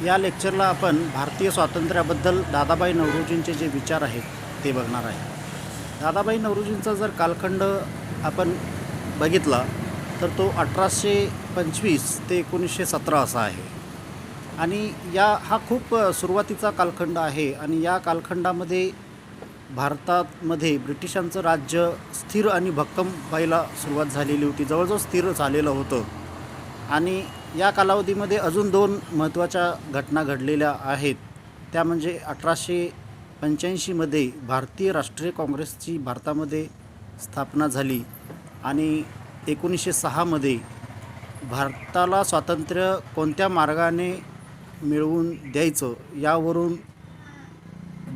या लेक्चरला आपण भारतीय स्वातंत्र्याबद्दल दादाबाई नौरोजींचे जे विचार आहेत ते बघणार आहे. दादाबाई नौरोजींचा जर कालखंड आपण बघितला तर तो 1825 ते 1917 असा आहे आणि हा खूप सुरुवातीचा कालखंड आहे आणि या कालखंडामध्ये भारतामध्ये ब्रिटिशांचं राज्य स्थिर आणि भक्कम व्हायला सुरुवात झालेली होती, जवळजवळ स्थिर झालेलं होतं. आणि या कालावधीमध्ये अजून दोन महत्त्वाच्या घटना घडलेल्या आहेत. त्या म्हणजे 1885मध्ये भारतीय राष्ट्रीय काँग्रेसची भारतामध्ये स्थापना झाली आणि 1906मध्ये भारताला स्वातंत्र्य कोणत्या मार्गाने मिळवून द्यायचं यावरून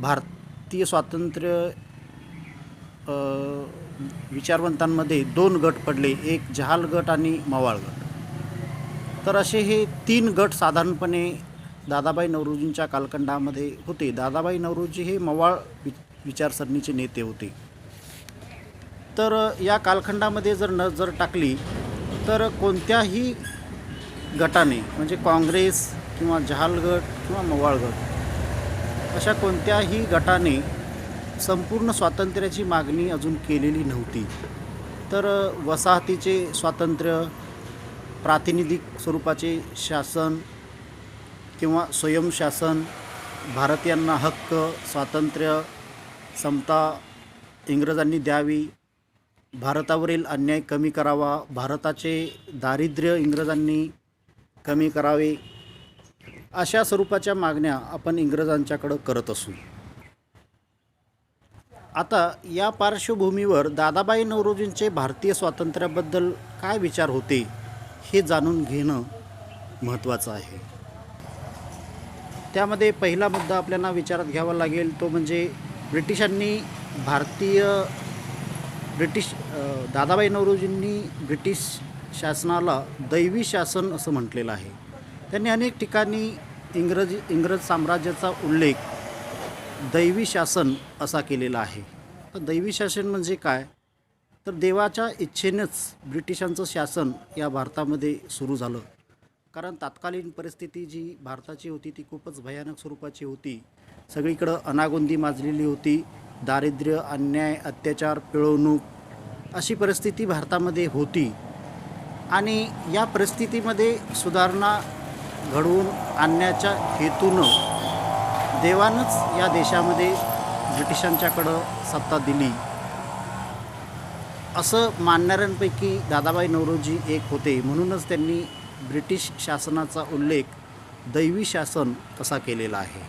भारतीय स्वातंत्र्य विचारवंतांमध्ये दोन गट पडले, एक जहाल गट आणि मवाळ गट. तर असे हे तीन गट साधारणपणे दादाबाई नौरोजींच्या कालखंडामध्ये होते. दादाबाई नौरोजी हे मवाळ विचारसरणीचे नेते होते. तर या कालखंडामध्ये जर नजर टाकली तर कोणत्याही गटाने म्हणजे काँग्रेस किंवा जहाल गट किंवा मवाळ गट अशा कोणत्याही गटाने संपूर्ण स्वातंत्र्याची मागणी अजून केलेली नव्हती. तर वसाहतीचे स्वातंत्र्य, प्रातिनिधिक स्वरूपाचे शासन किंवा स्वयंशासन, भारतीयांना हक्क, स्वातंत्र्य, समता इंग्रजांनी द्यावी, भारतावरील अन्याय कमी करावा, भारताचे दारिद्र्य इंग्रजांनी कमी करावे, अशा स्वरूपाच्या मागण्या आपण इंग्रजांच्याकडं करत असू. आता या पार्श्वभूमीवर दादाबाई नौरोजींचे भारतीय स्वातंत्र्याबद्दल काय विचार होते हे जाणून घेणं महत्त्वाचं आहे. त्यामध्ये पहिला मुद्दा आपल्याला विचारात घ्यावा लागेल तो म्हणजे दादाबाई नौरोजींनी ब्रिटिश शासनाला दैवी शासन असं म्हटलेलं आहे. त्यांनी अनेक ठिकाणी इंग्रज साम्राज्याचा उल्लेख दैवी शासन असा केलेला आहे. तर दैवी शासन म्हणजे काय, तर देवाच्या इच्छेनेच ब्रिटिशांचं शासन या भारतामध्ये सुरू झालं. कारण तत्कालीन परिस्थिती जी भारताची होती ती खूपच भयानक स्वरूपाची होती. सगळीकडं अनागोंदी माजलेली होती. दारिद्र्य, अन्याय, अत्याचार, पिळवणूक अशी परिस्थिती भारतामध्ये होती आणि या परिस्थितीमध्ये सुधारणा घडवून आणण्याच्या हेतूनं देवानंच या देशामध्ये ब्रिटिशांच्याकडं सत्ता दिली असं मानणाऱ्यांपैकी दादाबाई नौरोजी एक होते. म्हणूनच त्यांनी ब्रिटिश शासनाचा उल्लेख दैवी शासन असा केलेला आहे.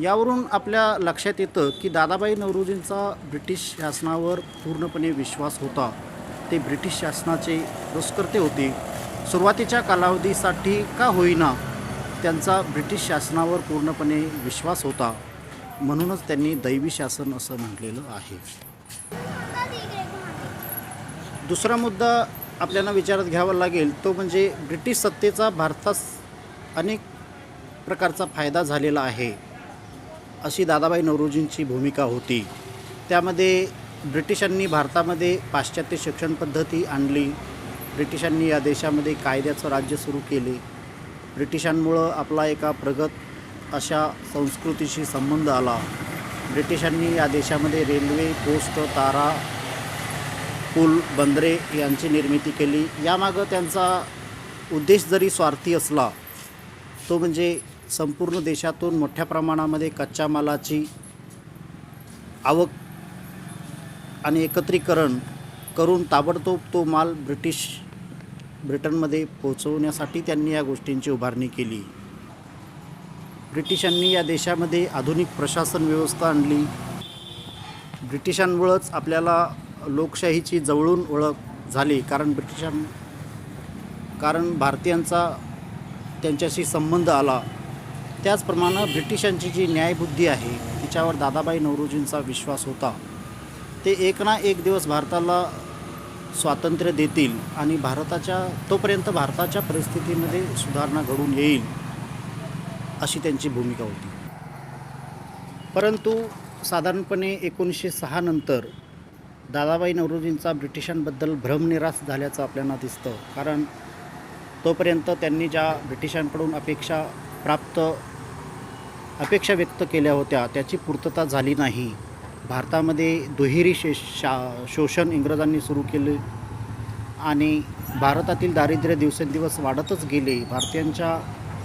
यावरून आपल्या लक्षात येतं की दादाबाई नौरोजींचा ब्रिटिश शासनावर पूर्णपणे विश्वास होता. ते ब्रिटिश शासनाचे पुरस्कर्ते होते. सुरुवातीच्या कालावधीसाठी का होईना त्यांचा ब्रिटिश शासनावर पूर्णपणे विश्वास होता. म्हणूनच त्यांनी दैवी शासन असं म्हटलेलं आहे. दुसरा मुद्दा आपल्याला विचारात घ्यावा लागेल तो म्हणजे ब्रिटिश सत्तेचा भारतास अनेक प्रकारचा फायदा झालेला आहे अशी दादाबाई नौरोजींची भूमिका होती. त्यामध्ये ब्रिटिशांनी भारतामध्ये पाश्चात्य शिक्षण पद्धती आणली. ब्रिटिशांनी या देशामध्ये कायद्याचं राज्य सुरू केले. ब्रिटिशांमुळं आपला एका प्रगत अशा संस्कृतीशी संबंध आला. ब्रिटिशांनी या देशामध्ये रेल्वे, पोस्ट, तारा, पूल, बंदरे यांची निर्मिती केली. यामागं त्यांचा उद्देश जरी स्वार्थी असला तो म्हणजे संपूर्ण देशातून मोठ्या प्रमाणामध्ये कच्च्या मालाची आवक आणि एकत्रीकरण करून ताबडतोब तो माल ब्रिटनमध्ये पोहोचवण्यासाठी त्यांनी या गोष्टींची उभारणी केली. ब्रिटिशांनी या देशामध्ये आधुनिक प्रशासन व्यवस्था आणली. ब्रिटिशांमुळंच आपल्याला लोकशाहीची जवळून ओळख झाली. कारण भारतीयांचा त्यांच्याशी संबंध आला. त्याचप्रमाणे ब्रिटिशांची जी न्यायबुद्धी आहे तिच्यावर दादाबाई नौरोजींचा विश्वास होता. ते एक ना एक दिवस भारताला स्वातंत्र्य देतील आणि तोपर्यंत भारताच्या परिस्थितीमध्ये सुधारणा घडून येईल अशी त्यांची भूमिका होती. परंतु साधारणपणे 1906 नंतर दादाबाई नौरोजींचा ब्रिटिशांबद्दल भ्रमनिरास झाल्याचं आपल्याला दिसतं. कारण तोपर्यंत त्यांनी ज्या ब्रिटिशांकडून अपेक्षा व्यक्त केल्या होत्या त्याची पूर्तता झाली नाही. भारतामध्ये दुहेरी शोषण इंग्रजांनी सुरू केले आणि भारतातील दारिद्र्य दिवसेंदिवस वाढतच गेले. भारतीयांच्या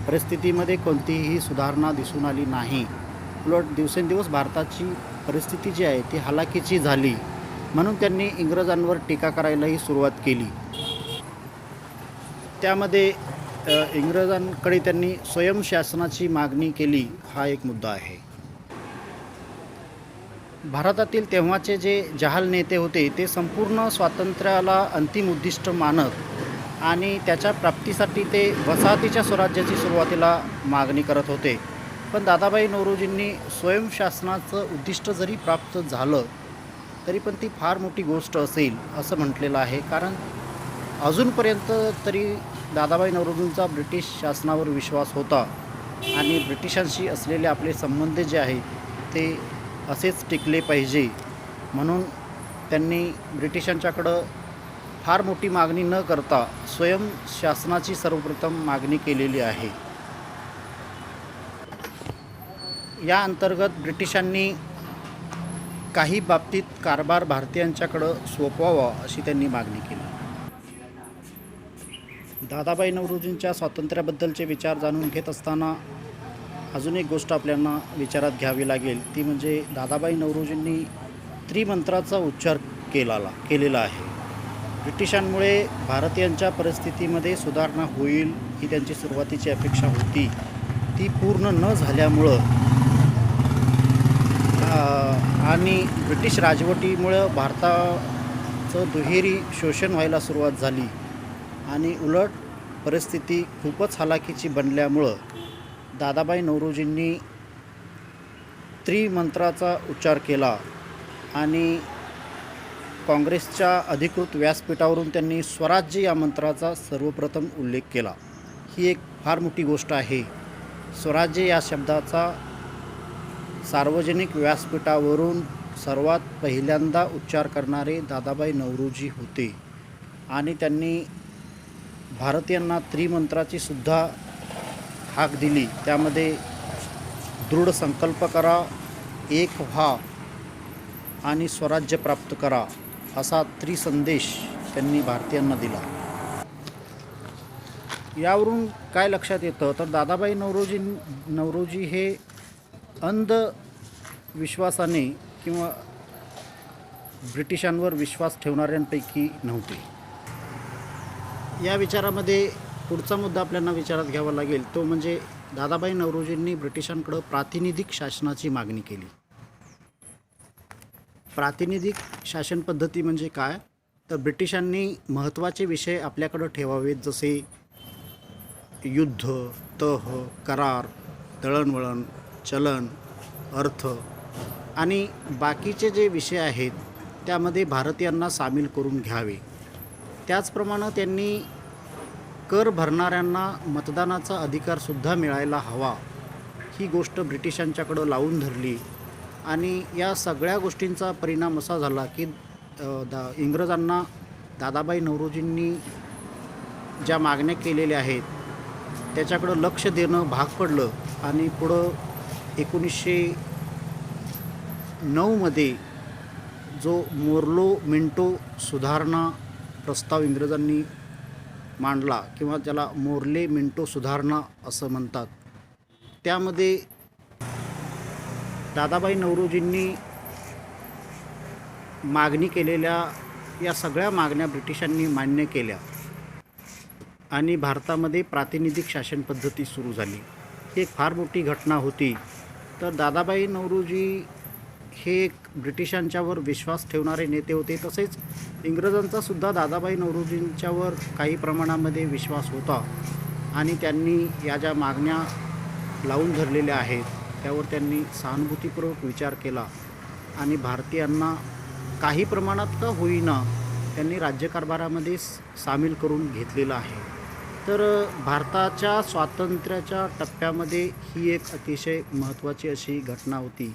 परिस्थितीमध्ये कोणतीही सुधारणा दिसून आली नाही. उलट दिवसेंदिवस भारताची परिस्थिती जी आहे ती हलाखीची झाली. म्हणून त्यांनी इंग्रजांवर टीका करायलाही सुरुवात केली. त्यामध्ये इंग्रजांकडे त्यांनी स्वयंशासनाची मागणी केली, हा एक मुद्दा आहे. भारतातील तेव्हाचे जे जहाल नेते होते ते संपूर्ण स्वातंत्र्याला अंतिम उद्दिष्ट मानत आणि त्याच्या प्राप्तीसाठी ते वसाहतीच्या स्वराज्याची सुरुवातीला मागणी करत होते. पण दादाभाई नौरोजींनी स्वयंशासनाचं उद्दिष्ट जरी प्राप्त झालं तरी पण ती फार मोठी गोष्ट असेल असं म्हटलेलं आहे. कारण अजूनपर्यंत तरी दादाभाई नौरोजींचा ब्रिटिश शासनावर विश्वास होता आणि ब्रिटिशांशी असलेले आपले संबंध जे आहेत ते असेच टिकले पाहिजे म्हणून त्यांनी ब्रिटिशांच्याकडं फार मोठी मागणी न करता स्वयंशासनाची सर्वप्रथम मागणी केलेली आहे. या अंतर्गत ब्रिटिशांनी काही बाबतीत कारभार भारतीयांच्याकडं सोपवावा अशी त्यांनी मागणी केली. दादाभाई नौरोजींच्या स्वातंत्र्याबद्दलचे विचार जाणून घेत असताना अजून एक गोष्ट आपल्याला विचारात घ्यावी लागेल, ती म्हणजे दादाभाई नौरोजींनी त्रिमंत्राचा उच्चार केलेला आहे. ब्रिटिशांमुळे भारतीयांच्या परिस्थितीमध्ये सुधारणा होईल ही त्यांची सुरुवातीची अपेक्षा होती. ती पूर्ण न झाल्यामुळं आणि ब्रिटिश राजवटीमुळं भारताचं दुहेरी शोषण व्हायला सुरुवात झाली आणि उलट परिस्थिती खूपच हलाखीची बनल्यामुळं दादाभाई नौरोजींनी त्रिमंत्राचा उच्चार केला आणि काँग्रेसच्या अधिकृत व्यासपीठावरून त्यांनी स्वराज्य या मंत्राचा सर्वप्रथम उल्लेख केला. ही एक फार मोठी गोष्ट आहे. स्वराज्य या शब्दाचा सार्वजनिक व्यासपीठावरून सर्वात पहिल्यांदा उच्चार करणारे दादाभाई नौरोजी होते आणि त्यांनी भारतीयांना त्रिमंत्राची सुद्धा हाक दिली. त्यामध्ये दृढ संकल्प करा, एक व्हा आणि स्वराज्य प्राप्त करा असा त्रिसंदेश त्यांनी भारतीयांना दिला. यावरून काय लक्षात येतं तर दादाभाई नौरोजी हे अंधविश्वासाने किंवा ब्रिटिशांवर विश्वास ठेवणाऱ्यांपैकी नव्हते. या विचारामध्ये पुढचा मुद्दा आपल्याला विचारात घ्यावा लागेल, तो म्हणजे दादाभाई नौरोजींनी ब्रिटिशांकडं प्रातिनिधिक शासनाची मागणी केली. प्रातिनिधिक शासन पद्धती म्हणजे काय तर ब्रिटिशांनी महत्त्वाचे विषय आपल्याकडं ठेवावेत, जसे युद्ध, तह, करार, दळणवळण, चलन, अर्थ आणि बाकीचे जे विषय आहेत त्यामध्ये भारतीयांना सामील करून घ्यावे. त्याचप्रमाणे त्यांनी कर भरणाऱ्यांना मतदानाचा अधिकारसुद्धा मिळायला हवा ही गोष्ट ब्रिटिशांच्याकडं लावून धरली आणि या सगळ्या गोष्टींचा परिणाम असा झाला की इंग्रजांना दादाभाई नौरोजींनी ज्या मागण्या केलेल्या आहेत त्याच्याकडं लक्ष देणं भाग पडलं आणि पुढं 1909मध्ये जो मोर्लो मिंटो सुधारणा प्रस्ताव इंग्रजांनी मांडला किंवा ज्याला मोर्ले मिंटो सुधारणा असं म्हणतात, त्यामध्ये दादाभाई नौरोजींनी मागणी केलेल्या या सगळ्या मागण्या ब्रिटिशांनी मान्य केल्या आणि भारतामध्ये प्रातिनिधिक शासन पद्धती सुरू झाली. ही एक फार मोठी घटना होती. तर दादाभाई नौरोजी हे एक ब्रिटिशांच्यावर विश्वास ठेवणारे नेते होते. तसेच इंग्रजांचासुद्धा दादाभाई नौरोजींच्यावर काही प्रमाणामध्ये विश्वास होता आणि त्यांनी या ज्या मागण्या लावून धरलेल्या आहेत त्यावर त्यांनी सहानुभूतीपूर्वक विचार केला आणि भारतीयांना काही प्रमाणात का होईना त्यांनी राज्यकारभारामध्ये सामील करून घेतलेलं आहे. तर भारताच्या स्वातंत्र्याच्या टप्प्यामध्ये ही एक अतिशय महत्त्वाची अशी घटना होती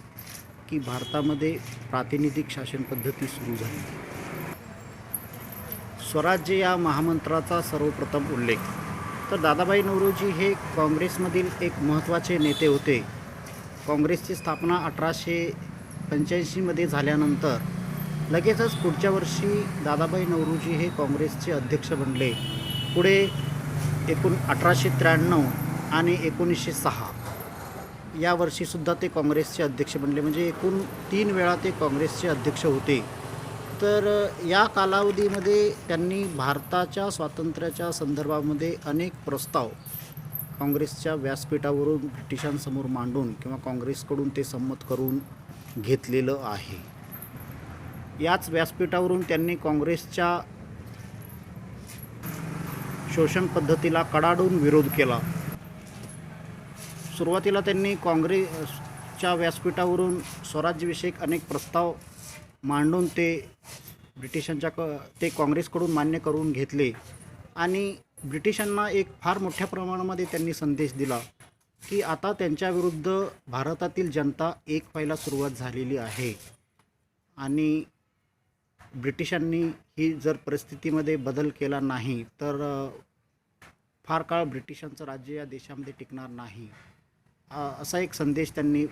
की भारतामध्ये प्रातिनिधिक शासन पद्धती सुरू झाली. स्वराज्य या महामंत्राचा सर्वप्रथम उल्लेख तर दादाभाई नौरोजी हे काँग्रेसमधील एक महत्त्वाचे नेते होते. काँग्रेसची स्थापना 1885मध्ये झाल्यानंतर लगेचच पुढच्या वर्षी दादाभाई नौरोजी हे काँग्रेसचे अध्यक्ष बनले. पुढे 1893 आणि 1906 या वर्षीसुद्धा ते काँग्रेसचे अध्यक्ष बनले. म्हणजे एकूण 3 वेळा ते काँग्रेसचे अध्यक्ष होते. तर या कालावधीमध्ये त्यांनी भारताच्या स्वातंत्र्याच्या संदर्भामध्ये अनेक प्रस्ताव काँग्रेसच्या व्यासपीठावरून ब्रिटिशांसमोर मांडून किंवा काँग्रेसकडून ते संमत करून घेतलेलं आहे. याच व्यासपीठावरून त्यांनी काँग्रेसच्या शोषण पद्धतीला कडाडून विरोध केला. सुरुवातीला त्यांनी काँग्रेसच्या व्यासपीठावरून स्वराज्यविषयक अनेक प्रस्ताव मांडून ते काँग्रेसकडून मान्य करून घेतले आणि ब्रिटिशांना एक फार मोठ्या प्रमाणामध्ये त्यांनी संदेश दिला की आता त्यांच्याविरुद्ध भारतातील जनता एक व्हायला सुरुवात झालेली आहे आणि ब्रिटिशांनी ही जर परिस्थितीमध्ये बदल केला नाही तर फार काळ ब्रिटिशांचं राज्य या देशामध्ये टिकणार नाही, असा एक संदेश त्यांनी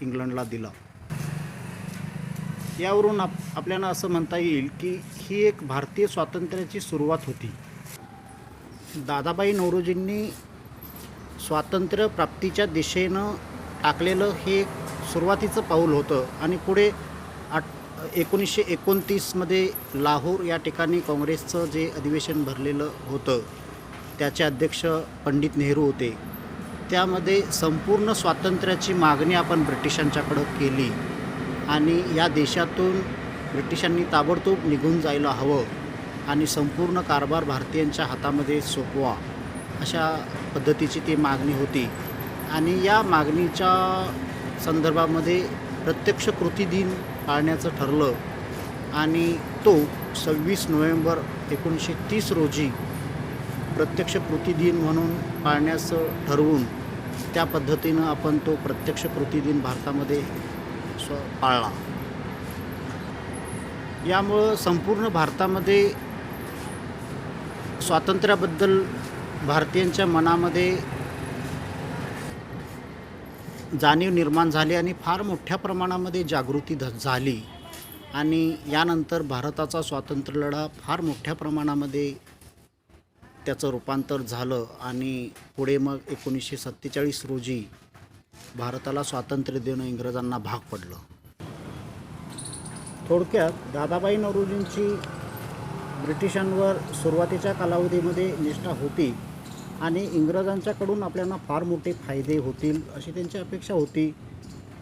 इंग्लंडला दिला. यावरून आपल्याला असं म्हणता येईल की ही एक भारतीय स्वातंत्र्याची सुरुवात होती. दादाभाई नौरोजींनी स्वातंत्र्य प्राप्तीच्या दिशेनं टाकलेलं हे एक सुरुवातीचं पाऊल होतं आणि पुढे 1929मध्ये लाहोर या ठिकाणी काँग्रेसचं जे अधिवेशन भरलेलं होतं त्याचे अध्यक्ष पंडित नेहरू होते. त्यामध्ये संपूर्ण स्वातंत्र्याची मागणी आपण ब्रिटिशांच्याकडं केली आणि या देशातून ब्रिटिशांनी ताबडतोब निघून जायला हवं आणि संपूर्ण कारभार भारतीयांच्या हातामध्ये सोपवा, अशा पद्धतीची ती मागणी होती. आणि या मागणीच्या संदर्भामध्ये प्रत्यक्ष कृती दिन पाळण्याचं ठरलं आणि तो 26 नोव्हेंबर 1930 रोजी प्रत्यक्ष कृती दिन म्हणून पाळण्याचं ठरवून त्या पद्धतीनं आपण तो प्रत्यक्ष कृती दिन भारतामध्ये पाळला. यामुळं संपूर्ण भारतामध्ये स्वातंत्र्याबद्दल भारतीयांच्या मनामध्ये जाणीव निर्माण झाली आणि फार मोठ्या प्रमाणामध्ये जागृती झाली आणि यानंतर भारताचा स्वातंत्र्य लढा फार मोठ्या प्रमाणामध्ये त्याचं रूपांतर झालं आणि पुढे मग 1947 रोजी भारताला स्वातंत्र्य देणं इंग्रजांना भाग पडलं. थोडक्यात दादाभाई नौरोजींची ब्रिटिशांवर सुरुवातीच्या कालावधीमध्ये निष्ठा होती आणि इंग्रजांच्याकडून आपल्याला फार मोठे फायदे होतील अशी त्यांची अपेक्षा होती.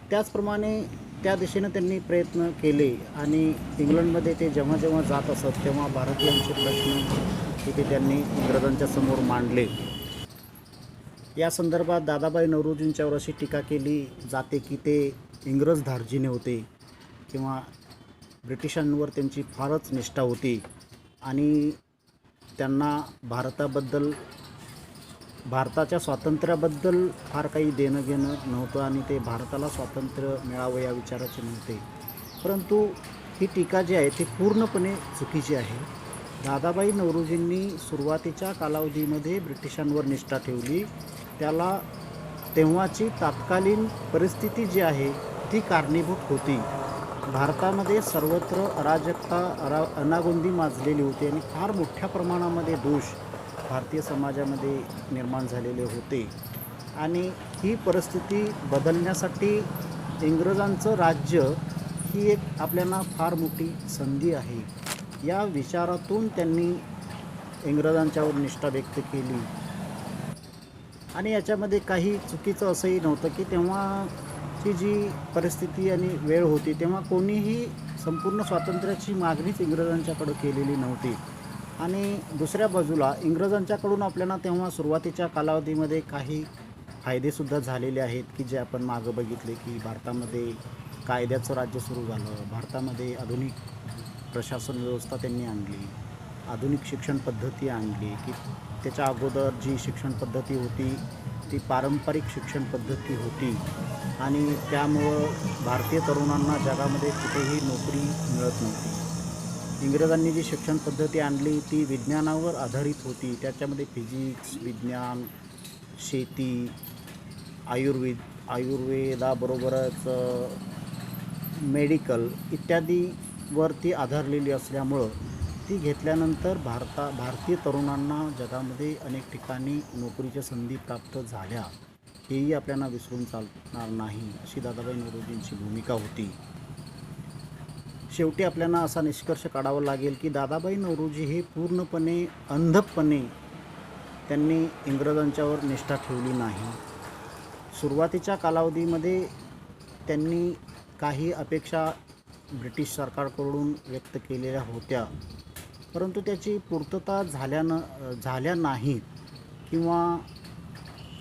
त्याचप्रमाणे त्या दिशेनं त्यांनी प्रयत्न केले आणि इंग्लंडमध्ये ते जेव्हा जेव्हा जात असत तेव्हा भारतीयांचे प्रश्न तिथे त्यांनी इंग्रजांच्या समोर मांडले. या संदर्भात दादाभाई नौरोजींच्यावर अशी टीका केली जाते की ते इंग्रज धार्जिणे होते किंवा ब्रिटिशांवर त्यांची फारच निष्ठा होती आणि त्यांना भारताच्या स्वातंत्र्याबद्दल फार काही देणं घेणं नव्हतं आणि ते भारताला स्वातंत्र्य मिळावं या विचाराचे नव्हते. परंतु ही टीका जी आहे ती पूर्णपणे चुकीची आहे. दादाभाई नौरोजींनी सुरुवातीच्या कालावधीमध्ये ब्रिटिशांवर निष्ठा ठेवली. त्याला तेव्हाची तात्कालीन परिस्थिती जी आहे ती कारणीभूत होती. भारतामध्ये सर्वत्र अराजकता अनागोंदी माजलेली होती आणि फार मोठ्या प्रमाणामध्ये दोष भारतीय समाजामध्ये निर्माण झालेले होते आणि ही परिस्थिती बदलण्यासाठी इंग्रजांचं राज्य ही एक आपल्याला फार मोठी संधी आहे. या विचारातून त्यांनी इंग्रजांच्यावर निष्ठा व्यक्त केली आणि याच्यामध्ये काही चुकीचं असंही नव्हतं की तेव्हाची जी परिस्थिती आणि वेळ होती तेव्हा कोणीही संपूर्ण स्वातंत्र्याची मागणीच इंग्रजांच्याकडं केलेली नव्हती. आणि दुसऱ्या बाजूला इंग्रजांच्याकडून आपल्याला तेव्हा सुरुवातीच्या कालावधीमध्ये काही फायदेसुद्धा झालेले आहेत की जे आपण मागं बघितले की भारतामध्ये कायद्याचं राज्य सुरू झालं, भारतामध्ये आधुनिक प्रशासन व्यवस्था त्यांनी आणली, आधुनिक शिक्षण पद्धती आणली की त्याच्या अगोदर जी शिक्षण पद्धती होती ती पारंपरिक शिक्षण पद्धती होती आणि त्यामुळं भारतीय तरुणांना जगामध्ये कुठेही नोकरी मिळत नव्हती. इंग्रजांनी जी शिक्षण पद्धती आणली ती विज्ञानावर आधारित होती. त्याच्यामध्ये फिजिक्स, विज्ञान, शेती, आयुर्वेदाबरोबरच मेडिकल इत्यादीवर ती आधारलेली असल्यामुळं ती घेतल्यानंतर भारतीय तरुणांना जगामध्ये अनेक ठिकाणी नोकरीच्या संधी प्राप्त झाल्या, हेही आपल्याला विसरून चालणार नाही, अशी दादाभाई नौरोजींची भूमिका होती. शेवटी आपल्याला असा निष्कर्ष काढावा लागेल की दादाभाई नौरोजी हे पूर्णपणे अंधपणे त्यांनी इंग्रजांच्यावर निष्ठा ठेवली नाही. सुरुवातीच्या कालावधीमध्ये त्यांनी काही अपेक्षा ब्रिटिश सरकारकडून व्यक्त केलेल्या होत्या, परंतु त्याची पूर्तता झाल्या नाहीत किंवा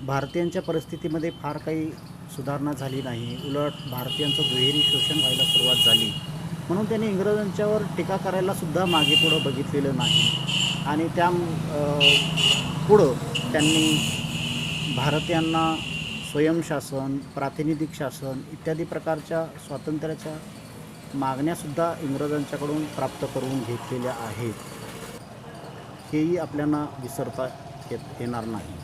भारतीयांच्या परिस्थितीमध्ये फार काही सुधारणा झाली नाही. उलट भारतीयांचं दुहेरी शोषण व्हायला सुरुवात झाली. म्हणून त्यांनी इंग्रजांच्यावर टीका करायलासुद्धा मागे पुढं बघितलेलं नाही आणि पुढं त्यांनी भारतीयांना स्वयंशासन, प्रातिनिधिक शासन इत्यादी प्रकारच्या स्वातंत्र्याच्या मागण्यासुद्धा इंग्रजांच्याकडून प्राप्त करून घेतलेल्या आहेत. हेही आपल्याला विसरता येणार नाही.